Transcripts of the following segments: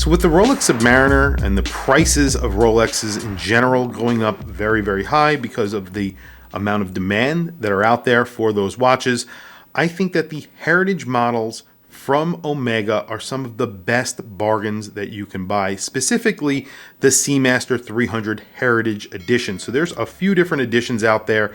So with the Rolex Submariner and the prices of Rolexes in general going up very, very high because of the amount of demand that are out there for those watches, I think that the heritage models from Omega are some of the best bargains that you can buy, specifically the Seamaster 300 Heritage Edition. So there's a few different editions out there,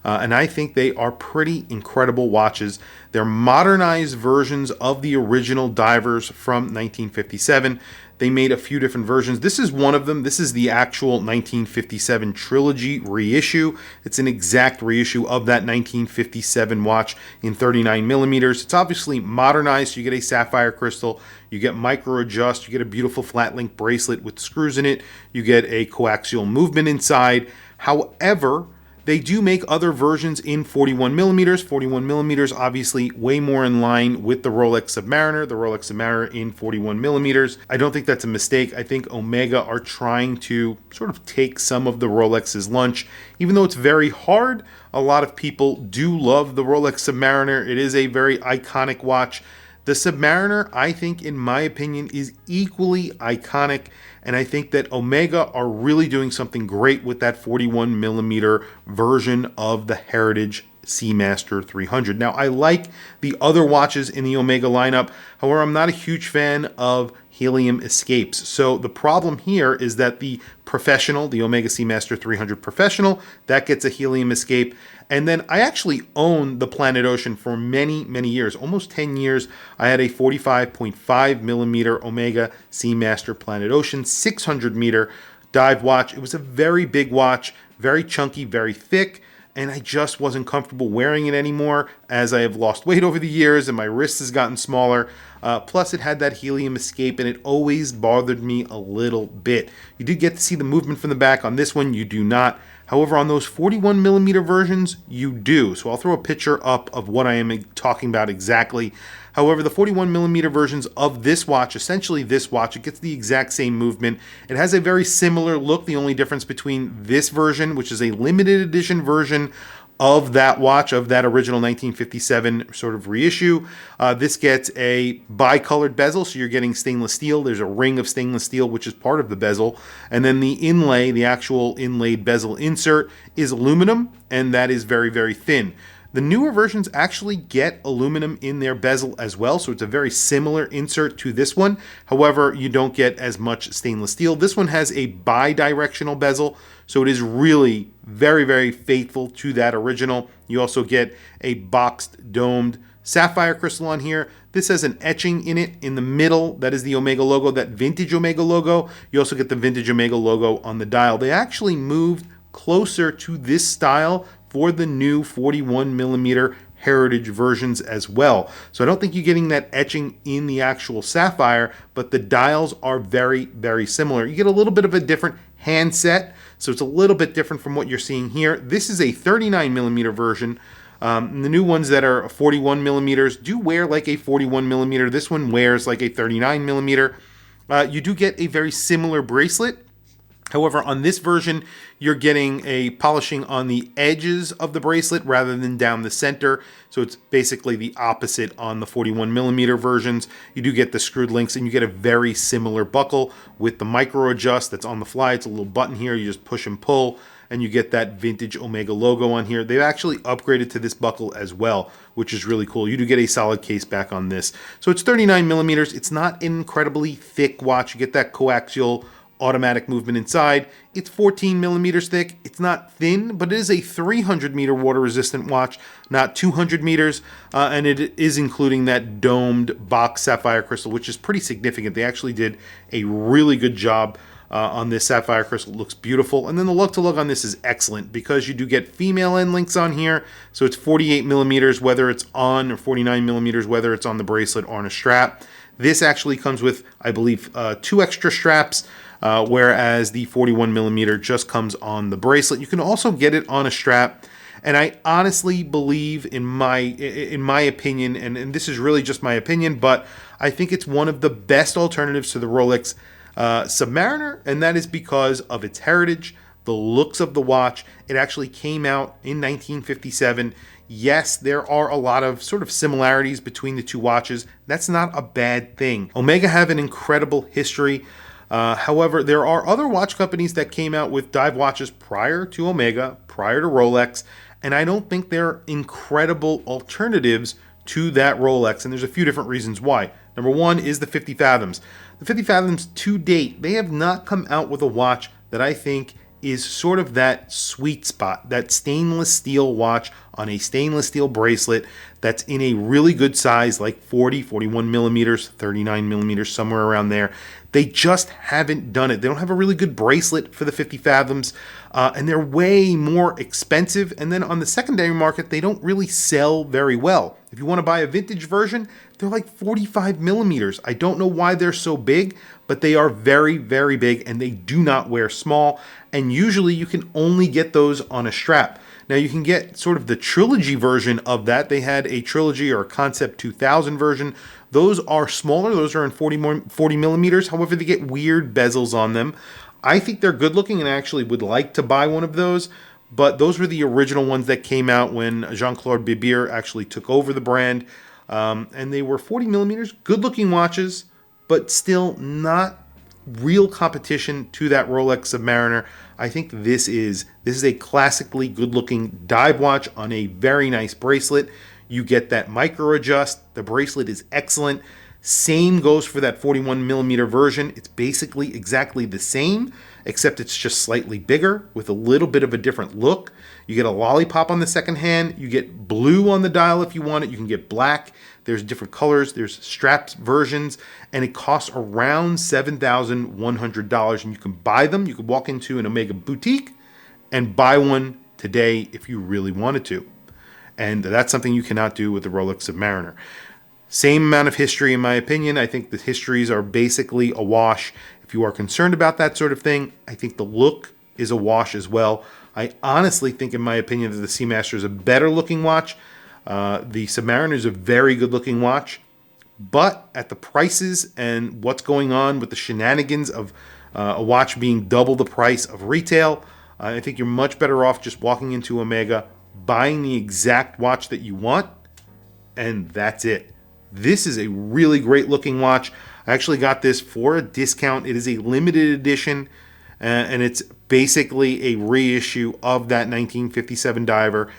and I think they are pretty incredible watches. They're modernized versions of the original divers from 1957. They made a few different versions. This is one of them. This is the actual 1957 trilogy reissue. It's an exact reissue of that 1957 watch in 39 millimeters. It's obviously modernized. You get a sapphire crystal. You get micro adjust. You get a beautiful flat link bracelet with screws in it. You get a coaxial movement inside. However, they do make other versions in 41 millimeters. 41 millimeters, obviously way more in line with the Rolex Submariner. The Rolex Submariner in 41 millimeters. I don't think that's a mistake. I think Omega are trying to sort of take some of the Rolex's lunch. Even though it's very hard, a lot of people do love the Rolex Submariner. It is a very iconic watch. The Submariner, I think, in my opinion, is equally iconic, and I think that Omega are really doing something great with that 41 millimeter version of the Heritage Seamaster 300. Now, I like the other watches in the Omega lineup. However, I'm not a huge fan of helium escapes. So the problem here is that the Professional, the Omega Seamaster 300 Professional, that gets a helium escape. And then I actually own the Planet Ocean for many, many years, almost 10 years. I had a 45.5 millimeter Omega Seamaster Planet Ocean 600 meter dive watch. It was a very big watch, very chunky, very thick, and I just wasn't comfortable wearing it anymore as I have lost weight over the years and my wrist has gotten smaller. Plus it had that helium escape and it always bothered me a little bit. You did get to see the movement from the back. On this one, you do not. However, on those 41 millimeter versions, you do. So I'll throw a picture up of what I am talking about exactly. However, the 41 millimeter versions of this watch, essentially this watch, it gets the exact same movement. It has a very similar look. The only difference between this version, which is a limited edition version of that watch, of that original 1957 sort of reissue. This gets a bicolored bezel, so you're getting stainless steel. There's a ring of stainless steel, which is part of the bezel. And then the inlay, the actual inlaid bezel insert, is aluminum, and that is very, very thin. The newer versions actually get aluminum in their bezel as well, so it's a very similar insert to this one. However, you don't get as much stainless steel. This one has a bi-directional bezel, so it is really very, very faithful to that original. You also get a boxed domed sapphire crystal on here. This has an etching in it in the middle. That is the Omega logo, that vintage Omega logo. You also get the vintage Omega logo on the dial. They actually moved closer to this style for the new 41 millimeter Heritage versions as well. So I don't think you're getting that etching in the actual sapphire, but the dials are very, very similar. You get a little bit of a different handset, so it's a little bit different from what you're seeing here. This is a 39 millimeter version. The new ones that are 41 millimeters do wear like a 41 millimeter. This one wears like a 39 millimeter. You do get a very similar bracelet. However, on this version, you're getting a polishing on the edges of the bracelet rather than down the center. So it's basically the opposite on the 41 millimeter versions. You do get the screwed links and you get a very similar buckle with the micro adjust that's on the fly. It's a little button here. You just push and pull and you get that vintage Omega logo on here. They've actually upgraded to this buckle as well, which is really cool. You do get a solid case back on this. So it's 39 millimeters. It's not an incredibly thick watch. You get that coaxial automatic movement inside. It's 14 millimeters thick. It's not thin, but it is a 300 meter water resistant watch, not 200 meters. And it is including that domed box sapphire crystal, which is pretty significant. They actually did a really good job on this sapphire crystal. It looks beautiful. And then the lug to lug on this is excellent because you do get female end links on here. So it's 48 millimeters, whether it's on, or 49 millimeters, whether it's on the bracelet or on a strap. This actually comes with, I believe, 2 extra straps. Whereas the 41 millimeter just comes on the bracelet. You can also get it on a strap. And I honestly believe, in my opinion, and this is really just my opinion, but I think it's one of the best alternatives to the Rolex Submariner, and that is because of its heritage, the looks of the watch. It actually came out in 1957. Yes, there are a lot of sort of similarities between the two watches. That's not a bad thing. Omega have an incredible history. However, there are other watch companies that came out with dive watches prior to Omega, prior to Rolex, and I don't think they're incredible alternatives to that Rolex, and there's a few different reasons why. Number one is the 50 Fathoms. The 50 Fathoms to date, they have not come out with a watch that I think is sort of that sweet spot, that stainless steel watch on a stainless steel bracelet that's in a really good size, like 40, 41 millimeters, 39 millimeters, somewhere around there. They just haven't done it. They don't have a really good bracelet for the 50 Fathoms, and they're way more expensive. And then on the secondary market, they don't really sell very well. If you want to buy a vintage version, they're like 45 millimeters. I don't know why they're so big, but they are very, very big, and they do not wear small. And usually you can only get those on a strap. Now you can get sort of the trilogy version of that. They had a trilogy or a Concept 2000 version. Those are smaller. Those are in 40 millimeters. However, they get weird bezels on them. I think they're good looking and I actually would like to buy one of those. But those were the original ones that came out when Jean-Claude Bibier actually took over the brand. And they were 40 millimeters, good looking watches, but still not real competition to that Rolex Submariner. I think this is a classically good-looking dive watch on a very nice bracelet. You get that micro adjust. The bracelet is excellent. Same goes for that 41 millimeter version. It's basically exactly the same, except it's just slightly bigger with a little bit of a different look. You get a lollipop on the second hand. You get blue on the dial if you want it. You can get black. There's different colors. There's straps versions, and it costs around $7,100. And you can buy them. You could walk into an Omega boutique and buy one today if you really wanted to. And that's something you cannot do with the Rolex Submariner. Same amount of history, in my opinion. I think the histories are basically a wash. If you are concerned about that sort of thing, I think the look is a wash as well. I honestly think, in my opinion, that the Seamaster is a better looking watch. The Submariner is a very good looking watch. But at the prices and what's going on with the shenanigans of a watch being double the price of retail, I think you're much better off just walking into Omega, buying the exact watch that you want, and that's it. This is a really great looking watch. I actually got this for a discount. It is a limited edition, and it's basically a reissue of that 1957 diver.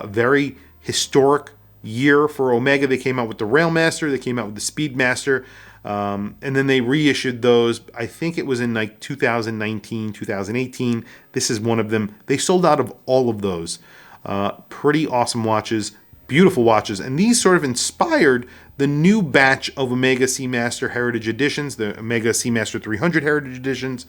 Very historic year for Omega. They came out with the Railmaster, they came out with the Speedmaster, and then they reissued those. I think it was in like 2019, 2018. This is one of them. They sold out of all of those. Pretty awesome watches, beautiful watches, and these sort of inspired the new batch of Omega Seamaster Heritage Editions, the Omega Seamaster 300 Heritage Editions,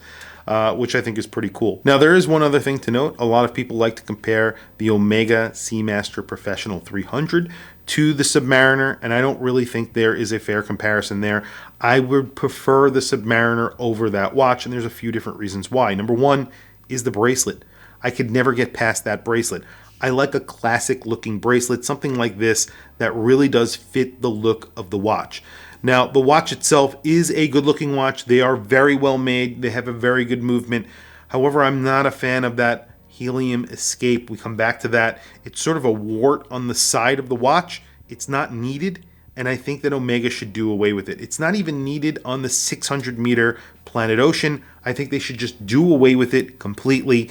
which I think is pretty cool. Now, there is one other thing to note. A lot of people like to compare the Omega Seamaster Professional 300 to the Submariner, and I don't really think there is a fair comparison there. I would prefer the Submariner over that watch, and there's a few different reasons why. Number one is the bracelet. I could never get past that bracelet. I like a classic looking bracelet, something like this that really does fit the look of the watch. Now, the watch itself is a good looking watch. They are very well made. They have a very good movement. However, I'm not a fan of that helium escape. We come back to that. It's sort of a wart on the side of the watch. It's not needed, and I think that Omega should do away with it. It's not even needed on the 600 meter Planet Ocean. I think they should just do away with it completely.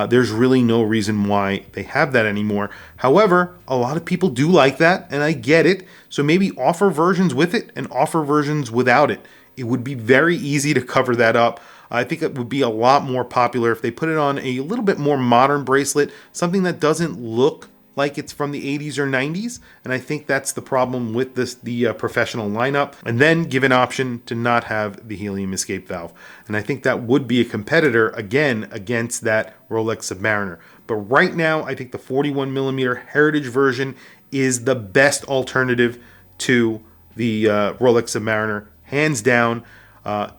There's really no reason why they have that anymore. However, a lot of people do like that, and I get it. So maybe offer versions with it and offer versions without it. It would be very easy to cover that up. I think it would be a lot more popular if they put it on a little bit more modern bracelet, something that doesn't look like it's from the 80s or 90s, and I think that's the problem with the professional lineup, and then give an option to not have the helium escape valve. And I think that would be a competitor, again, against that Rolex Submariner. But right now, I think the 41 millimeter Heritage version is the best alternative to the Rolex Submariner, hands down.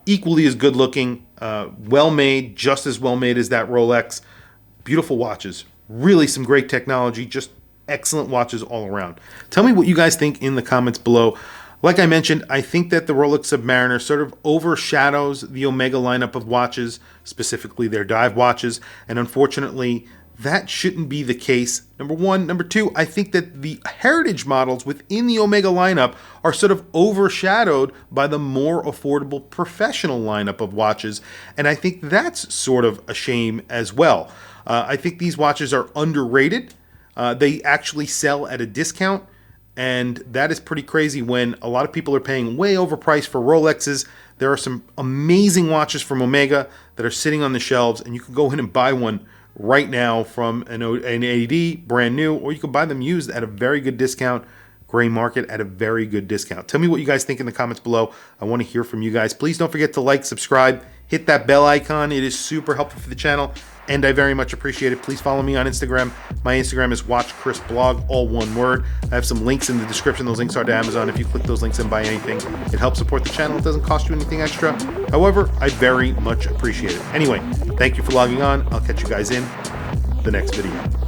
Equally as good looking, well made, just as well made as that Rolex. Beautiful watches. Really some great technology, just excellent watches all around. Tell me what you guys think in the comments below. Like I mentioned, I think that the Rolex Submariner sort of overshadows the Omega lineup of watches, specifically their dive watches, and unfortunately, that shouldn't be the case, number one. Number two, I think that the heritage models within the Omega lineup are sort of overshadowed by the more affordable professional lineup of watches, and I think that's sort of a shame as well. I think these watches are underrated. They actually sell at a discount, and that is pretty crazy when a lot of people are paying way overpriced for Rolexes. There are some amazing watches from Omega that are sitting on the shelves, and you can go in and buy one right now from an AD, brand new, or you can buy them used at a very good discount, gray market at a very good discount. Tell me what you guys think in the comments below. I want to hear from you guys. Please don't forget to like, subscribe, hit that bell icon. It is super helpful for the channel, and I very much appreciate it. Please follow me on Instagram. My Instagram is WatchChrisBlog, all one word. I have some links in the description. Those links are to Amazon. If you click those links and buy anything, it helps support the channel. It doesn't cost you anything extra. However, I very much appreciate it. Anyway, thank you for logging on. I'll catch you guys in the next video.